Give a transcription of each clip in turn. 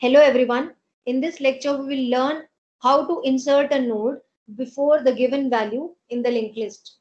Hello everyone. In this lecture, we will learn how to insert a node before the given value in the linked list.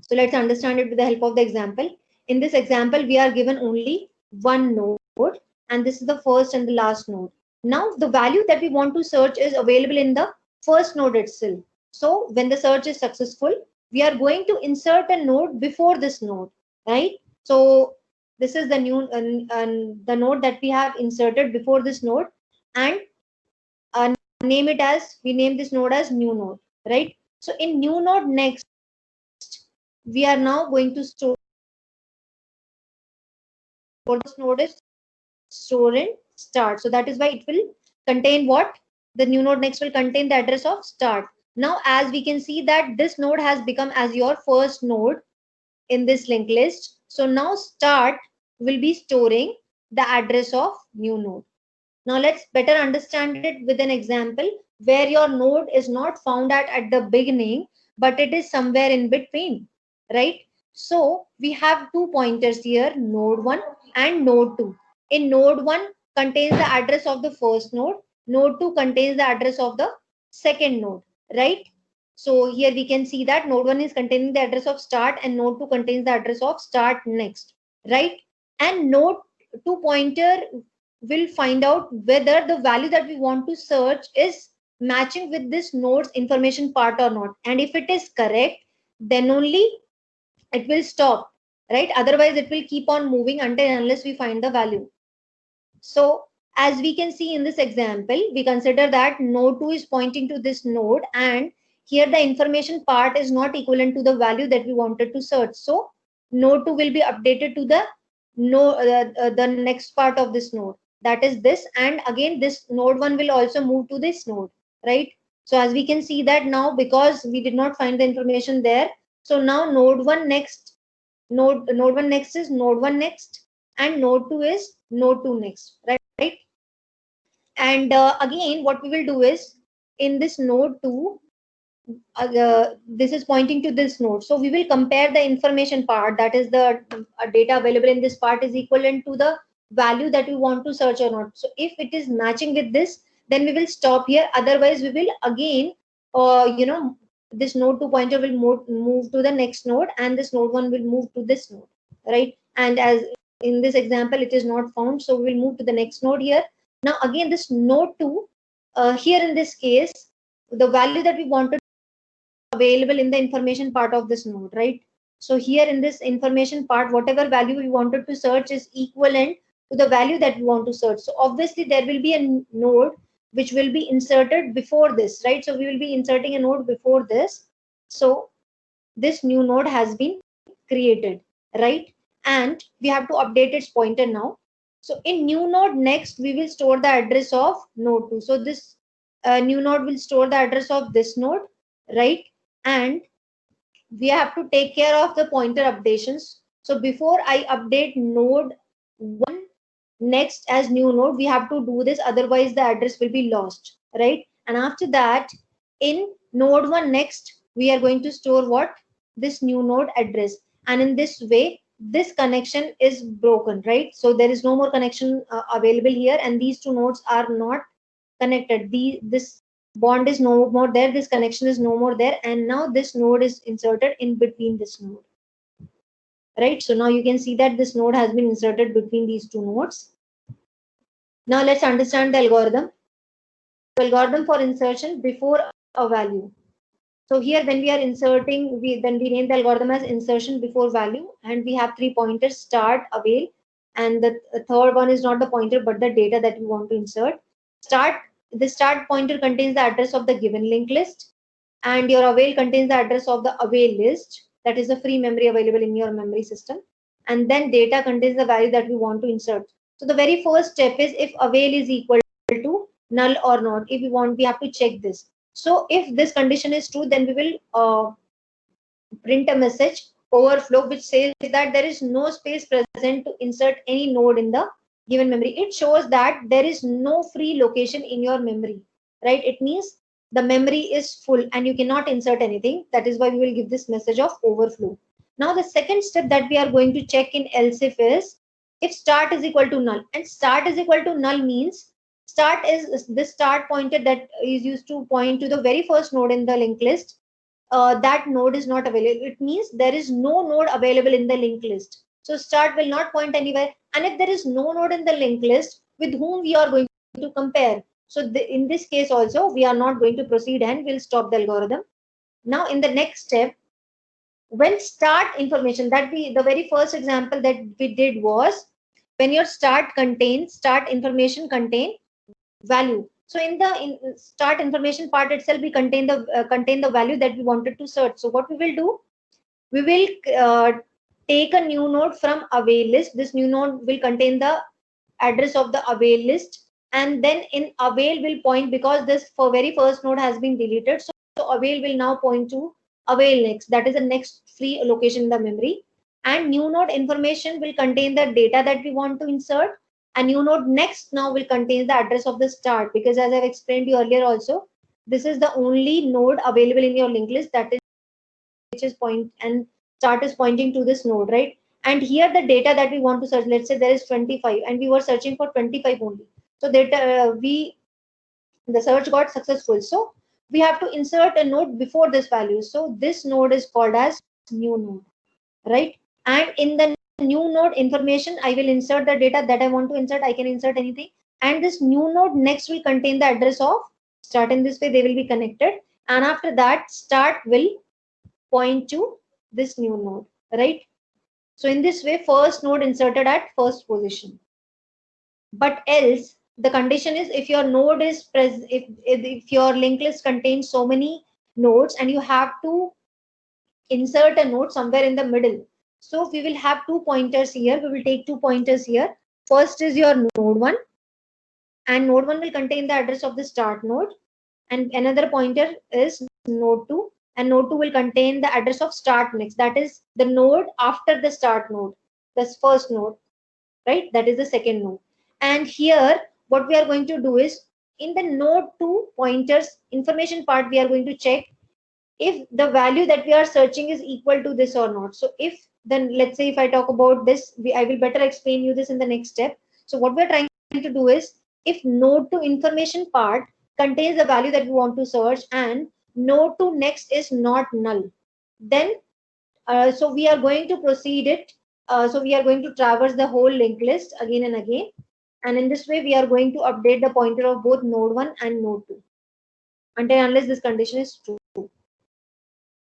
So let's understand it with the help of the example. In this example, we are given only one node, and this is the first and the last node. Now, the value that we want to search is available in the first node itself. So when the search is successful, we are going to insert a node before this node, right? So this is the new the node that we have inserted before this node, and name it as we name this node as new node, right? So in new node next, we are now going to store this node is store in start. So that is why it will contain what? The new node next will contain the address of start. Now, as we can see that this node has become as your first node in this linked list. So now start will be storing the address of new node. Now let's better understand it with an example where your node is not found at the beginning, but it is somewhere in between, right? So we have two pointers here, node 1 and node 2. In node 1 contains the address of the first node, node 2 contains the address of the second node, right? So here we can see that node 1 is containing the address of start and node 2 contains the address of start next, right? And node 2 pointer will find out whether the value that we want to search is matching with this node's information part or not. And if it is correct, then only it will stop, right? Otherwise, it will keep on moving until unless we find the value. So as we can see in this example, we consider that node 2 is pointing to this node, and here the information part is not equivalent to the value that we wanted to search. So node 2 will be updated to the the next part of this node, that is this, and again this node 1 will also move to this node, right? So as we can see that now, because we did not find the information there, so now node 1 next, node 1 next is node 1 next, and node 2 is node 2 next, right? And again what we will do is, in this node 2, this is pointing to this node, so we will compare the information part, that is the data available in this part is equivalent to the value that we want to search or not. So if it is matching with this, then we will stop here, otherwise we will again this node 2 pointer will move to the next node, and this node 1 will move to this node, right? And as in this example it is not found, so we will move to the next node here. Now again this node 2, here in this case, the value that we wanted available in the information part of this node, right? So here in this information part, whatever value we wanted to search is equivalent to the value that we want to search. So obviously there will be a node which will be inserted before this, right? So we will be inserting a node before this. So this new node has been created, right? And we have to update its pointer now. So in new node next, we will store the address of node 2. So this new node will store the address of this node, right? And we have to take care of the pointer updations. So before I update node 1 next as new node, we have to do this, otherwise the address will be lost, right? And after that, in node 1 next, we are going to store what? This new node address. And in this way, this connection is broken, right? So there is no more connection available here, and these two nodes are not connected. This bond is no more there, this connection is no more there, and now this node is inserted in between this node, right? So now you can see that this node has been inserted between these two nodes. Now let's understand the algorithm. Algorithm for insertion before a value. So here when we are inserting, then we name the algorithm as insertion before value, and we have three pointers, start, avail, and the third one is not the pointer but the data that we want to insert. The start pointer contains the address of the given linked list, and your avail contains the address of the avail list, that is the free memory available in your memory system, and then data contains the value that we want to insert. So the very first step is if avail is equal to null or not. If we have to check this. So if this condition is true, then we will print a message overflow which says that there is no space present to insert any node in the given memory. It shows that there is no free location in your memory, right? It means the memory is full and you cannot insert anything. That is why we will give this message of overflow. Now the second step that we are going to check in else if is, if start is equal to null, and start is equal to null means start is this start pointer that is used to point to the very first node in the linked list. That node is not available. It means there is no node available in the linked list. So start will not point anywhere. And if there is no node in the linked list, with whom we are going to compare? So in this case also, we are not going to proceed and we'll stop the algorithm. Now in the next step, when start information, that the very first example that we did was when your start information contain value. So in the start information part itself, we contain the value that we wanted to search. So what we will do, we will take a new node from away list. This new node will contain the address of the away list, and then in avail will point, because this for very first node has been deleted, so avail will now point to avail next, that is the next free location in the memory. And new node information will contain the data that we want to insert, and new node next now will contain the address of the start, because as I've explained you earlier also, this is the only node available in your linked list, that is which is point, and start is pointing to this node, right? And here the data that we want to search, let's say there is 25 and we were searching for 25 only, so that the search got successful, so we have to insert a node before this value, so this node is called as new node, right? And in the new node information, I will insert the data that I want to insert. I can insert anything, and this new node next will contain the address of start. In this way they will be connected, and after that start will point to this new node, right? So in this way, first node inserted at first position. But else, the condition is if your node is if your linked list contains so many nodes and you have to insert a node somewhere in the middle. So we will have two pointers here. We will take two pointers here. First is your node 1, and node 1 will contain the address of the start node, and another pointer is node 2, and node 2 will contain the address of start next, that is the node after the start node, this first node, right? That is the second node. And here what we are going to do is, in the node 2 pointers information part, we are going to check if the value that we are searching is equal to this or not. So if then, let's say if I talk about this, I will better explain you this in the next step. So what we're trying to do is, if node to information part contains the value that we want to search and node to next is not null, then so we are going to proceed it. So we are going to traverse the whole linked list again and again, and in this way we are going to update the pointer of both node 1 and node 2 until unless this condition is true.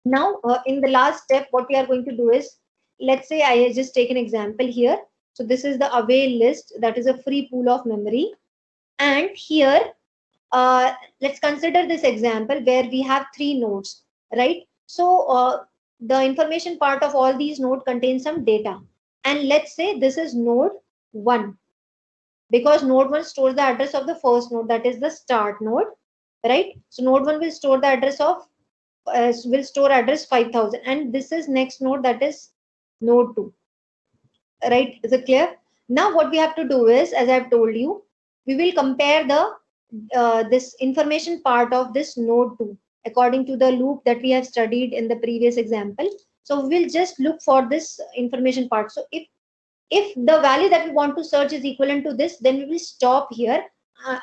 Now, in the last step, what we are going to do is, let's say I just take an example here. So this is the avail list, that is a free pool of memory. And here, let's consider this example where we have 3 nodes, right? So the information part of all these nodes contains some data. And let's say this is node 1, because node 1 stores the address of the first node, that is the start node, right? So node 1 will store the address of will store address 5000, and this is next node, that is node 2, right? Is it clear? Now what we have to do is, as I've told you, we will compare the this information part of this node 2 according to the loop that we have studied in the previous example. So we'll just look for this information part. So if the value that we want to search is equivalent to this, then we will stop here.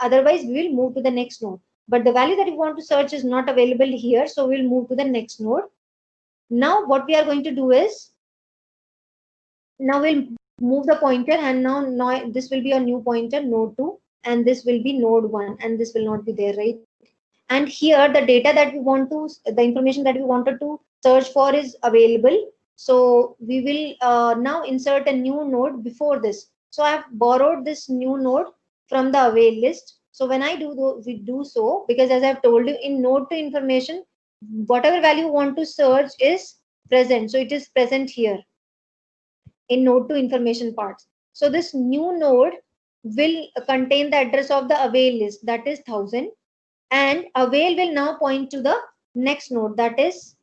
Otherwise we will move to the next node, but the value that we want to search is not available here, so we'll move to the next node. Now what we are going to do is, now we'll move the pointer, and now this will be a new pointer, node 2, and this will be node 1, and this will not be there, right? And here the data that we want to, the information that we wanted to search for is available, so we will now insert a new node before this. So I have borrowed this new node from the avail list. So when I we do so, because as I've told you, in node to information, whatever value you want to search is present, so it is present here in node to information parts. So this new node will contain the address of the avail list, that is 1000, and avail will now point to the next node, that is,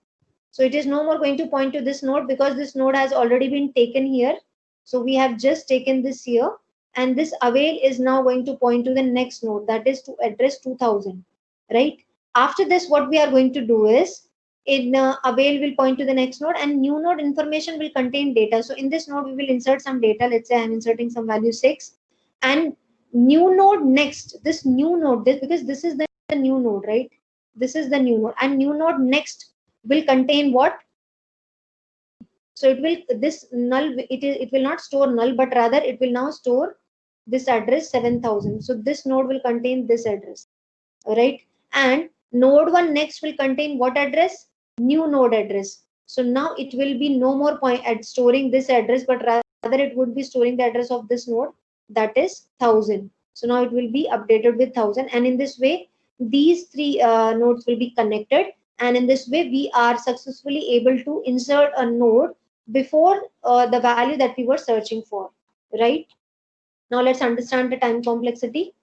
so it is no more going to point to this node because this node has already been taken here. So we have just taken this here, and this avail is now going to point to the next node, that is to address 2000, right? After this, what we are going to do is, In avail will point to the next node, and new node information will contain data. So in this node we will insert some data. Let's say I'm inserting some value 6, and new node next, this new node, this, because this is the new node, right? This is the new node, and new node next will contain what? So it will, this null, it will not store null, but rather it will now store this address 7000. So this node will contain this address, right? And node 1 next will contain what address? New node address. So now it will be no more point at storing this address, but rather it would be storing the address of this node, that is 1000. So now it will be updated with 1000, and in this way these three nodes will be connected, and in this way we are successfully able to insert a node before the value that we were searching for, right? Now let's understand the time complexity.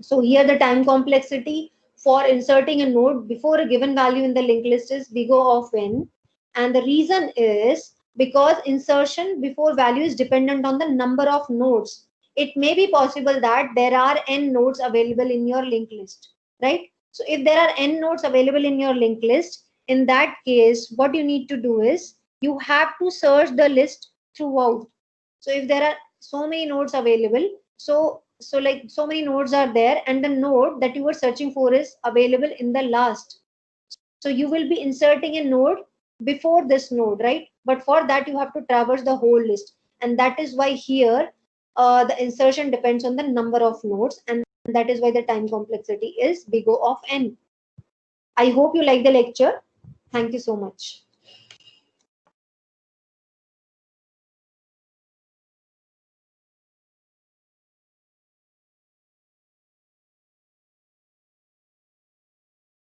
So here the time complexity for inserting a node before a given value in the linked list is big O of n. And the reason is because insertion before value is dependent on the number of nodes. It may be possible that there are n nodes available in your linked list, right? So if there are n nodes available in your linked list, in that case, what you need to do is you have to search the list throughout. So if there are so many nodes available, so like so many nodes are there, and the node that you were searching for is available in the last, so you will be inserting a node before this node, right? But for that you have to traverse the whole list, and that is why here the insertion depends on the number of nodes, and that is why the time complexity is big O of n. I hope you like the lecture. Thank you so much.